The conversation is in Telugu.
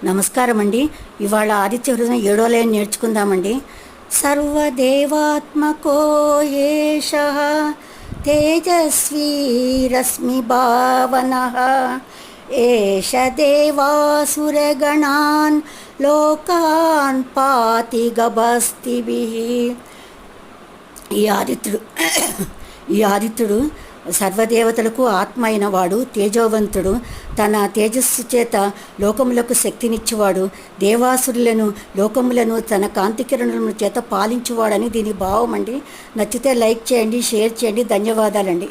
నమస్కారం అండి. ఇవాళ ఆదిత్య హృదయం 7వ లైన్ నేర్చుకుందామండి. సర్వదేవాత్మకో యేషః తేజస్వీ రశ్మి భావనః ఏష దేవాసురగణాన్ లోకాన్ పాతి గభస్తిభిః. ఈ ఆదిత్యుడు సర్వదేవతలకు ఆత్మ అయిన వాడు, తేజోవంతుడు. తన తేజస్సు చేత లోకములకు శక్తినిచ్చేవాడు, దేవాసురులను లోకములను తన కాంతి కిరణముల చేత పాలించువాడని దీని భావం అండి. నచ్చితే లైక్ చేయండి, షేర్ చేయండి. ధన్యవాదాలండి.